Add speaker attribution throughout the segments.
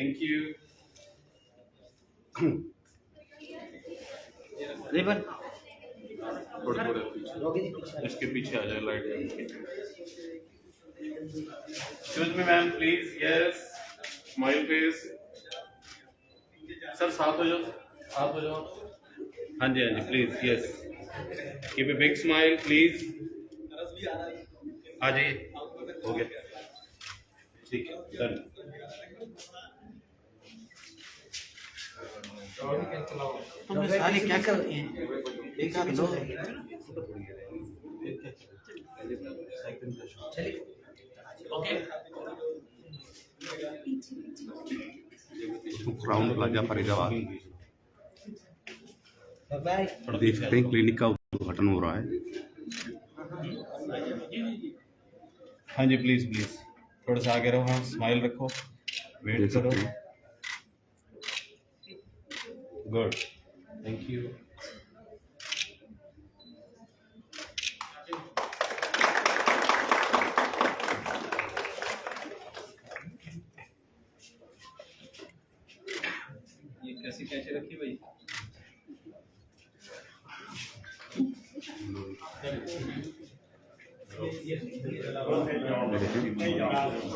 Speaker 1: Thank you.
Speaker 2: Ribbon
Speaker 1: थोड़ा थोड़ा इसके पीछे आ जाए light. Excuse me ma'am please. Yes smile face. Sir साथ हो जाओ, साथ हो जाओ। हाँ जी please. Yes keep a big smile please. आ जाइए, हो गया, ठीक है डन।
Speaker 2: तुम सारे क्या कर रहे हैं? एक साथ लो। Okay
Speaker 3: Crowne Plaza Faridabad
Speaker 2: bye.
Speaker 3: देख सकते हैं क्लिनिक का उद्घाटन हो रहा है।
Speaker 1: हाँ जी प्लीज प्लीज थोड़ा सा आगे रहो। हाँ स्माइल रखो, वेट
Speaker 3: देख
Speaker 1: करो।
Speaker 3: सकते हैं।
Speaker 1: Good thank you. ये कैसी कैसे रखी भाई?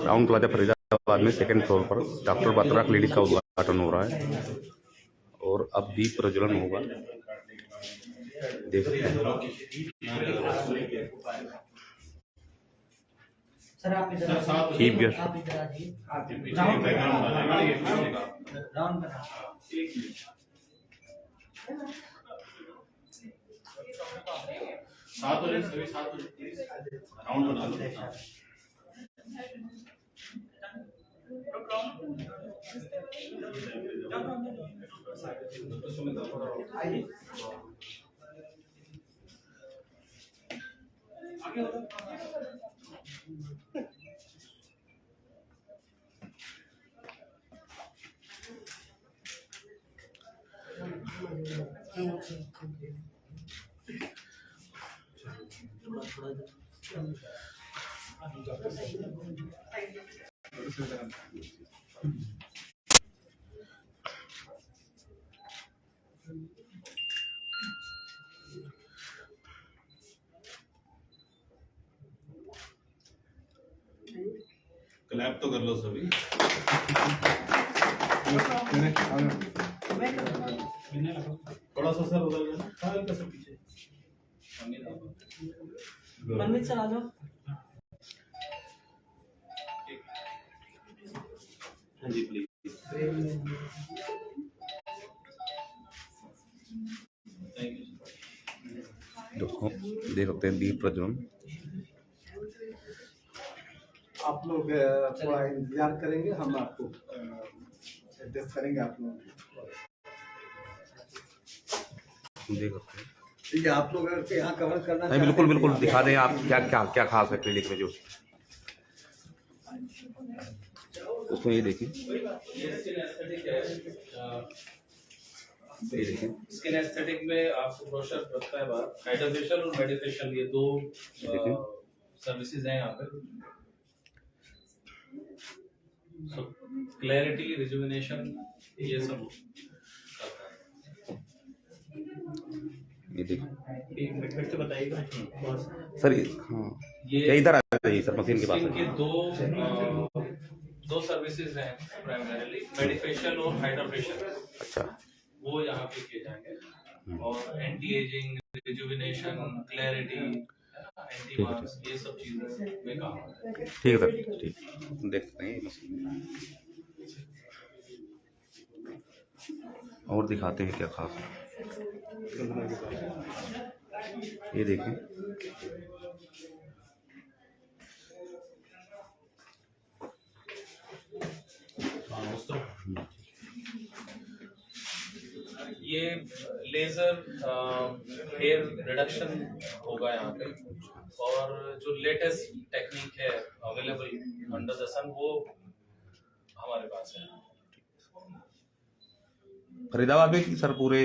Speaker 3: क्राउन प्लाजा फरीदाबाद में सेकंड फ्लोर पर डॉक्टर बत्रा क्लिनिक का उद्घाटन हो रहा है और अब दीप प्रज्वलन होगा। देख सकते हैं।
Speaker 2: सर आप इधर
Speaker 3: Keep your-
Speaker 2: आप इधर आइए। राउंड बना।
Speaker 1: साथ हो जाए सभी, साथ हो जाए प्लीज। राउंड बना लो। क्लैप तो कर लो सभी। थोड़ा सा सर उधर जाना, हल्का सा पीछे।
Speaker 2: मनमीत सर आ जाओ।
Speaker 1: हाँ जी प्लीज। Thank you.
Speaker 3: देखो देख सकते हैं दीप प्रज्वलन।
Speaker 4: आप लोग थोड़ा इंतजार करेंगे, हम आपको एड्रेस करेंगे आप लोग।
Speaker 3: देख सकते हैं।
Speaker 4: ठीक है, आप लोग अगर यहाँ कवर करना
Speaker 3: नहीं बिल्कुल बिल्कुल दिखा दें आप क्या क्या क्या खास है क्लिनिक में जो उसमें। ये देखिए ये देखिए
Speaker 1: स्किन एस्थेटिक में आपको ब्रोशर रखता है बाहर। हाइड्रोफेशियल और मेडिफेशियल ये दो सर्विसेज हैं यहाँ पे। सो क्लैरिटी, रिजुविनेशन ये सब करता है।
Speaker 3: ये देखिए
Speaker 1: एक मिनट से बताइएगा
Speaker 3: सर। हाँ
Speaker 1: ये
Speaker 3: इधर आ जाइए सर, मशीन के पास
Speaker 1: स्किन के
Speaker 3: है।
Speaker 1: दो सर्विसेज हैं प्राइमरीली, मेडिफेशियल और हाइड्रोफेशियल।
Speaker 3: अच्छा
Speaker 1: वो यहाँ पे किए जाएंगे। और anti ageing, rejuvenation, clarity, anti marks ये सब चीजें में काम आता है।
Speaker 3: ठीक है सर, ठीक देख सकते हैं ये मशीन। और दिखाते हैं क्या खास है। ये देखें
Speaker 1: ये लेजर हेयर रिडक्शन होगा यहाँ पे। और जो लेटेस्ट टेक्निक है अवेलेबल अंडर द सन वो हमारे पास है।
Speaker 3: फरीदाबाद में कि सर पूरे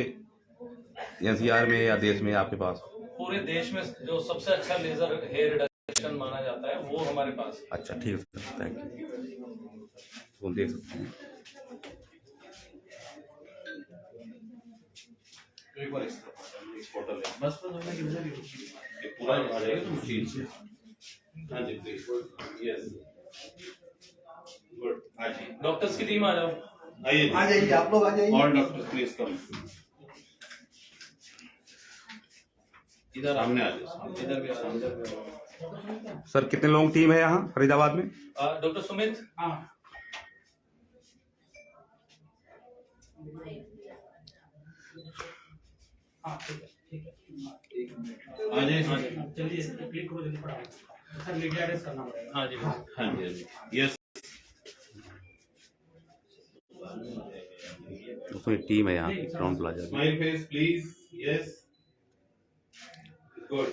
Speaker 3: एनसीआर में या देश में आपके पास?
Speaker 1: पूरे देश में जो सबसे अच्छा लेजर हेयर रिडक्शन माना जाता है वो हमारे पास है।
Speaker 3: अच्छा ठीक है सर, थैंक यू। तो देख सकते हैं
Speaker 1: एक बार इस पोर्टल है
Speaker 2: बस तो हमने किधर ही
Speaker 1: ये पूरा आ जाएगा तो मशीन से हाँ जी प्लीज यस गुड हाँ जी डॉक्टर्स की टीम आ जाओ आइए
Speaker 4: आ जाइए, आप लोग आ जाइए।
Speaker 1: ऑल डॉक्टर्स प्लीज कम इधर सामने आ जाओ इधर भी सामने
Speaker 3: सर कितने लोगों की टीम है यहाँ फरीदाबाद में?
Speaker 1: डॉक्टर सुमित
Speaker 2: हाँ हाँ ठीक है
Speaker 1: आ जाइए हाँ जी
Speaker 2: जल्दी क्लिक करो जल्दी पढ़ाओ सर मीडिया एड्रेस करना पड़ेगा
Speaker 1: हाँ जी हाँ जी यस
Speaker 3: उसमें टीम है यहाँ राउंड प्लाजा में।
Speaker 1: Smile face please yes good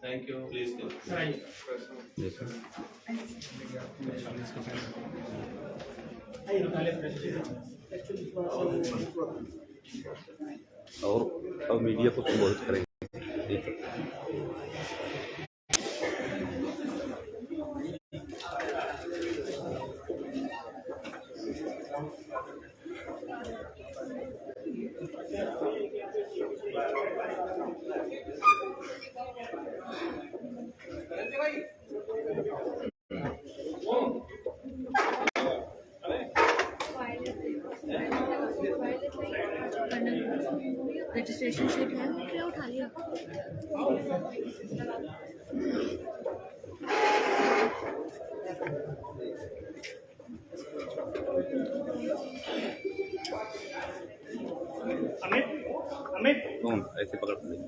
Speaker 1: thank you please
Speaker 2: sir आइए
Speaker 3: जी सर।
Speaker 2: आइए पहले फ्रेश
Speaker 3: और अब मीडिया को संबोधित करेंगे जी सर।
Speaker 5: रजिस्ट्रेशन शीट है क्या उठा लिया
Speaker 2: अमित
Speaker 3: कौन ऐसे पकड़ लेंगे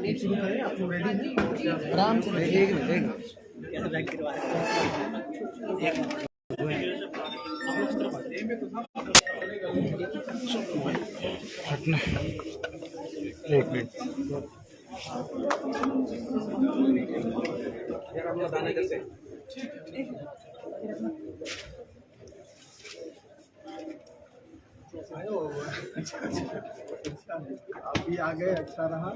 Speaker 2: एक शुरू करें आप लोग रेडी हैं आराम से एक मिनट
Speaker 4: आप भी आ गए, अच्छा रहा।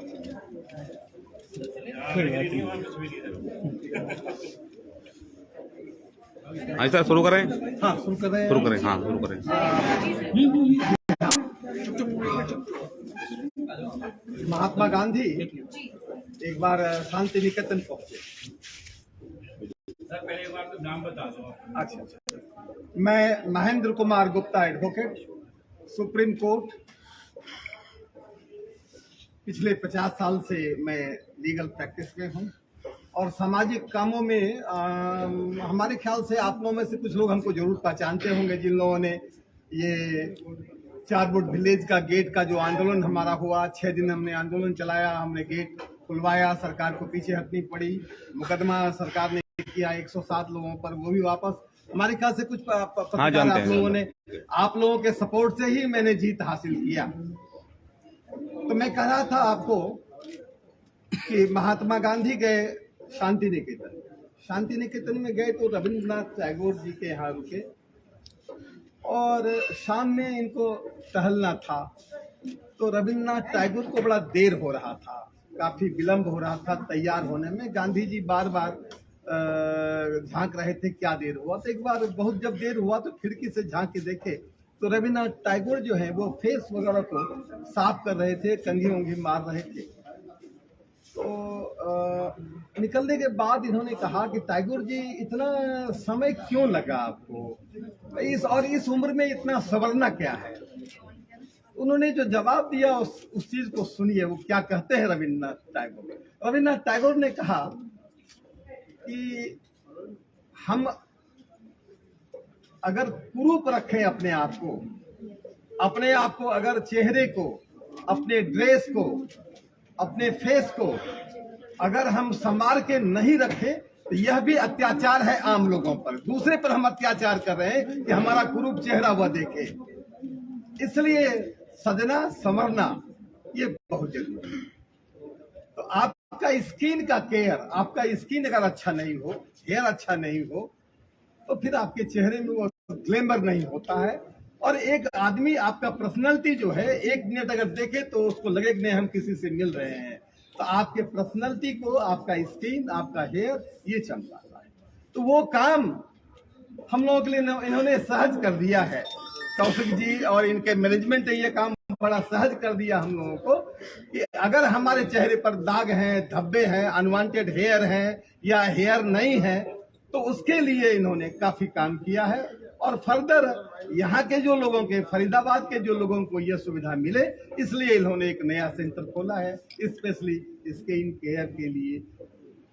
Speaker 3: हाँ सर शुरू करें
Speaker 4: हाँ शुरू कर रहे हैं।
Speaker 3: शुरू करें हाँ शुरू करें।
Speaker 4: महात्मा गांधी एक बार शांति निकेतन पहुंचे।
Speaker 2: सर पहले एक बार तो नाम बता दो
Speaker 4: अच्छा अच्छा, मैं Mahendra Kumar Gupta advocate, supreme court. पिछले 50 साल से मैं लीगल प्रैक्टिस में हूँ और सामाजिक कामों में हमारे ख्याल से आप लोगों में से कुछ लोग हमको जरूर पहचानते होंगे, जिन लोगों ने ये 4 वोट विलेज का गेट का जो आंदोलन हमारा हुआ, 6 दिन हमने आंदोलन चलाया, हमने गेट खुलवाया, सरकार को पीछे हटनी पड़ी, मुकदमा सरकार ने किया 107 लोगों पर, वो भी वापस। हमारे ख्याल से कुछ पत्रकार आप लोगों ने, आप लोगों के सपोर्ट से ही मैंने जीत हासिल किया। तो मैं कह रहा था आपको कि महात्मा गांधी गए शांति निकेतन। शांति निकेतन में गए तो रविंद्रनाथ टैगोर जी के यहाँ रुके और शाम में इनको टहलना था। तो रविंद्रनाथ टैगोर को बड़ा देर हो रहा था, काफी विलंब हो रहा था तैयार होने में। गांधी जी बार बार झांक रहे थे क्या देर हुआ। तो एक बार बहुत जब देर हुआ तो खिड़की से झांक के देखे तो रविन्द्रनाथ टैगोर जो है वो फेस वगैरह को साफ कर रहे थे, कंघी उंघी मार रहे थे। तो निकलने के बाद इन्होंने कहा कि टैगोर जी इतना समय क्यों लगा आपको, इस उम्र में इतना संवरना क्या है। उन्होंने जो जवाब दिया उस चीज को सुनिए, वो क्या कहते हैं रविन्द्रनाथ टैगोर। रविन्द्रनाथ टैगोर ने कहा कि हम अगर कुरूप रखें अपने आप को अगर चेहरे को, अपने ड्रेस को, अपने फेस को अगर हम संभाल के नहीं रखें तो यह भी अत्याचार है आम लोगों पर। दूसरे पर हम अत्याचार कर रहे हैं कि हमारा कुरूप चेहरा वह देखे। इसलिए सजना संवरना ये बहुत जरूरी है। तो आपका स्किन का केयर, आपका स्किन अगर अच्छा नहीं हो, हेयर अच्छा नहीं हो, तो फिर आपके चेहरे में वो ग्लैमर नहीं होता है। और एक आदमी आपका पर्सनालिटी जो है 1 मिनट अगर देखे तो उसको लगे कि नहीं हम किसी से मिल रहे हैं। तो आपके पर्सनैलिटी को, आपका स्किन, आपका हेयर, ये चमकाता है। तो वो काम हम लोगों के लिए इन्होंने सहज कर दिया है। कौशिक जी और इनके मैनेजमेंट ने ये काम बड़ा सहज कर दिया हम लोगों को कि अगर हमारे चेहरे पर दाग हैं, धब्बे हैं, अनवांटेड हेयर हैं या हेयर नहीं है, तो उसके लिए इन्होंने काफी काम किया है। और फर्दर यहाँ के जो लोगों के, फरीदाबाद के जो लोगों को ये सुविधा मिले, इसलिए इन्होंने एक नया सेंटर खोला है, स्पेशली स्किन केयर के लिए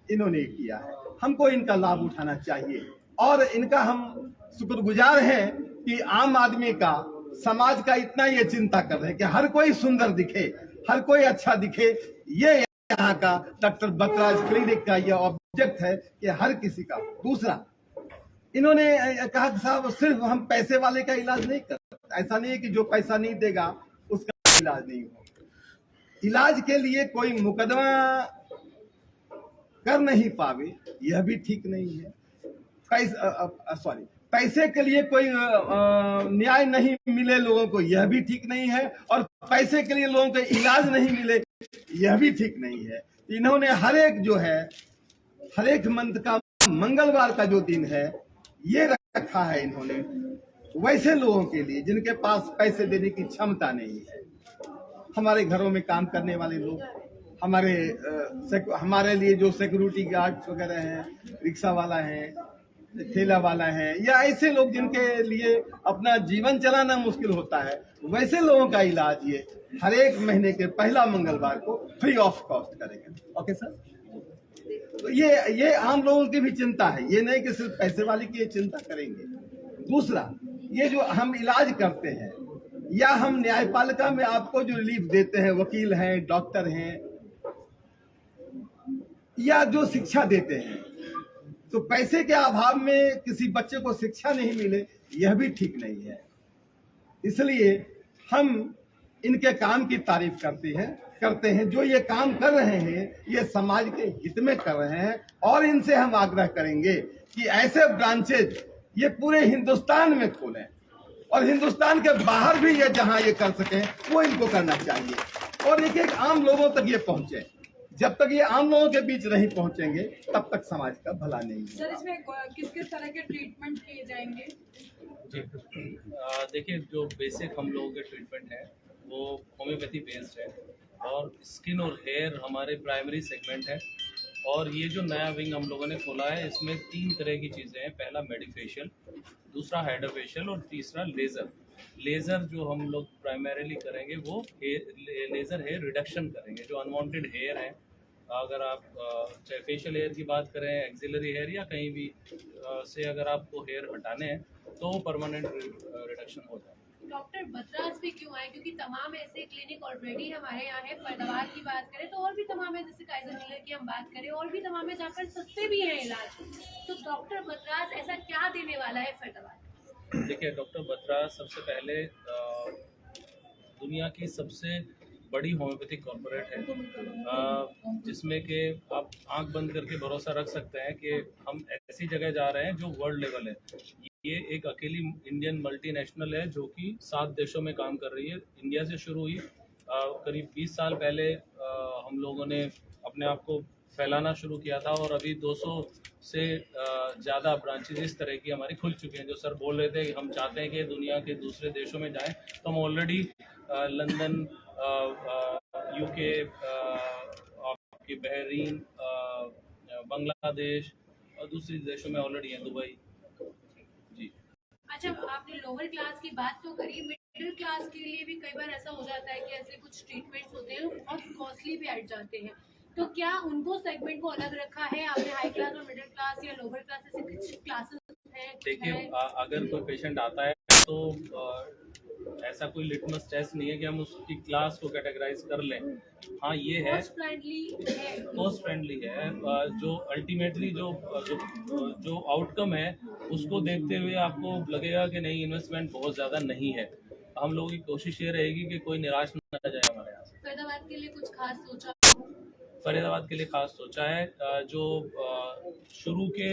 Speaker 4: इन्होंने किया है। हमको इनका लाभ उठाना चाहिए और इनका हम शुक्रगुजार हैं कि आम आदमी का, समाज का इतना ये चिंता कर रहे हैं कि हर कोई सुंदर दिखे, हर कोई अच्छा दिखे। ये यहाँ का डॉक्टर बतराज क्लिनिक का ये ऑब्जेक्ट है कि हर किसी का। दूसरा, इन्होंने कहा कि साहब सिर्फ हम पैसे वाले का इलाज नहीं करते। ऐसा नहीं है कि जो पैसा नहीं देगा उसका इलाज नहीं होगा। इलाज के लिए कोई मुकदमा कर नहीं पावे, यह भी ठीक नहीं है। पैसे के लिए कोई न्याय नहीं मिले लोगों को, यह भी ठीक नहीं है। और पैसे के लिए लोगों को इलाज नहीं मिले, यह भी ठीक नहीं है। इन्होंने हर एक मंथ का मंगलवार का जो दिन है, ये रखा है इन्होंने वैसे लोगों के लिए जिनके पास पैसे देने की क्षमता नहीं है। हमारे घरों में काम करने वाले लोग, हमारे लिए जो सिक्योरिटी गार्ड्स वगैरह हैं, रिक्शा वाला है, ठेला वाला है, या ऐसे लोग जिनके लिए अपना जीवन चलाना मुश्किल होता है, वैसे लोगों का इलाज ये हर एक महीने के पहला मंगलवार को फ्री ऑफ कॉस्ट करेंगे। Okay sir. तो ये आम लोगों की भी चिंता है, ये नहीं कि सिर्फ पैसे वाले की ये चिंता करेंगे। दूसरा, ये जो हम इलाज करते हैं या हम न्यायपालिका में आपको जो रिलीफ देते हैं, वकील हैं, डॉक्टर हैं, या जो शिक्षा देते हैं, तो पैसे के अभाव में किसी बच्चे को शिक्षा नहीं मिले, यह भी ठीक नहीं है। इसलिए हम इनके काम की तारीफ करते हैं। जो ये काम कर रहे हैं ये समाज के हित में कर रहे हैं, और इनसे हम आग्रह करेंगे कि ऐसे ब्रांचेज ये पूरे हिंदुस्तान में खोलें, और हिंदुस्तान के बाहर भी ये जहां ये कर सकें वो इनको करना चाहिए, और एक आम लोगों तक ये पहुंचे। जब तक ये आम लोगों के बीच नहीं पहुंचेंगे तब तक समाज का भला नहीं है।
Speaker 6: सर, इसमें किस किस तरह के ट्रीटमेंट किए जाएंगे?
Speaker 1: जी, देखिए, जो बेसिक हम लोगों के ट्रीटमेंट है वो होम्योपैथी बेस्ड है, और स्किन और हेयर हमारे प्राइमरी सेगमेंट है। और ये जो नया विंग हम लोगों ने खोला है, इसमें 3 तरह की चीज़ें हैं। पहला मेडिफेशियल, दूसरा हाइड्रोफेशियल, और तीसरा लेज़र। लेज़र जो हम लोग प्राइमरीली करेंगे वो लेज़र हेयर रिडक्शन करेंगे। जो अनवांटेड हेयर हैं, अगर आप चाहे फेशियल हेयर की बात करें, एक्सिलरी हेयर, या कहीं भी से अगर आपको हेयर हटाने हैं तो परमानेंट रिडक्शन हो जाए।
Speaker 5: डॉक्टर बतराज भी क्यों आए? क्योंकि तमाम ऐसे क्लिनिक ऑलरेडी हमारे यहाँ है। फरीदाबाद की बात करें तो और भी तमाम है, जैसे काइजर मिलर की हम बात करें, और भी तमाम है जहाँ पर सस्ते भी हैं इलाज। तो डॉक्टर बतराज ऐसा क्या देने वाला है फरीदाबाद?
Speaker 1: देखिए, डॉक्टर बतराज सबसे पहले दुनिया की सबसे बड़ी होम्योपैथिक कॉर्पोरेट है, जिसमें कि आप आंख बंद करके भरोसा रख सकते हैं कि हम ऐसी जगह जा रहे हैं जो वर्ल्ड लेवल है। ये एक अकेली इंडियन मल्टीनेशनल है जो कि 7 देशों में काम कर रही है। इंडिया से शुरू हुई, करीब 20 साल पहले हम लोगों ने अपने आप को फैलाना शुरू किया था, और अभी 200 से ज़्यादा ब्रांचेज इस तरह की हमारी खुल चुकी हैं। जो सर बोल रहे थे कि हम चाहते हैं कि दुनिया के दूसरे देशों में जाएं, तो हम ऑलरेडी लंदन, यूके, आपके बहरीन, बांग्लादेश और दूसरे देशों में ऑलरेडी हैं, दुबई। जी।
Speaker 5: अच्छा, आपने लोअर क्लास की बात तो करी, मिडिल क्लास के लिए भी कई बार ऐसा हो जाता है कि ऐसे कुछ ट्रीटमेंट्स होते हैं बहुत कॉस्टली भी हट जाते हैं, तो क्या उनको सेगमेंट को अलग रखा है आपने? हाई क्लास और मिडिल क्लास या लोअर क्लास, ऐसे कुछ क्लासेस हैं?
Speaker 1: देखिए, अगर कोई पेशेंट आता है तो ऐसा कोई लिटमस टेस्ट नहीं है कि हम उसकी क्लास को कैटेगराइज कर लें। हाँ, ये है कॉस्ट फ्रेंडली है। जो अल्टीमेटली जो आउटकम है उसको देखते हुए आपको लगेगा कि नहीं, इन्वेस्टमेंट बहुत ज़्यादा नहीं है। हम लोगों की कोशिश ये रहेगी कि कोई निराश न जाए हमारे यहाँ से।
Speaker 5: फरीदाबाद के लिए कुछ खास सोचा?
Speaker 1: फरीदाबाद के लिए खास सोचा है, जो शुरू के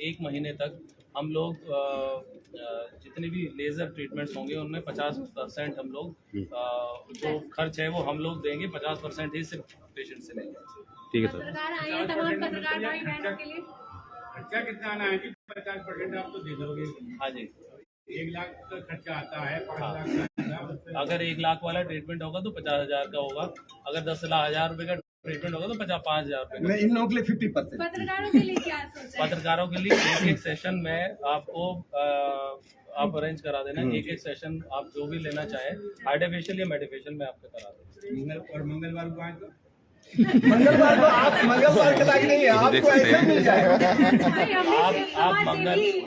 Speaker 1: 1 महीने तक हम लोग जितनी भी लेजर ट्रीटमेंट्स होंगे उनमें 50% हम लोग जो खर्च है वो हम लोग देंगे, 50% ही सिर्फ पेशेंट से लेंगे।
Speaker 3: ठीक है सर।
Speaker 5: पत्रकार आए हैं, तमाम पत्रकार भाई बहनों के लिए
Speaker 7: खर्चा कितना आना है कि 50% आप तो दे दोगे?
Speaker 1: हाँ जी,
Speaker 7: 1 लाख का खर्चा आता है, 5
Speaker 1: हाँ।
Speaker 7: लाख का।
Speaker 1: अगर 1 लाख वाला ट्रीटमेंट होगा तो 50,000 का होगा, अगर 10,000 रुपए का ट्रीटमेंट होगा तो 5,000 रुपए का।
Speaker 4: मैं इन लोगों के लिए 50%।
Speaker 5: पत्रकारों के लिए क्या सोचा है?
Speaker 1: पत्रकारों के लिए एक सेशन में आपको आप अरेंज करा देना, एक सेशन आप जो भी लेना चाहे, हाइड्रोफेशियल या मेडिफेशियल में आपको करा देंगे।
Speaker 7: मंगलवार को आए तो
Speaker 4: मंगलवार को आप मंगलवार के लायक नहीं है, आपको ऐसे मिल जाएगा।
Speaker 5: भाई, हमने
Speaker 1: आप
Speaker 5: समाज
Speaker 1: मंगल
Speaker 5: सेवी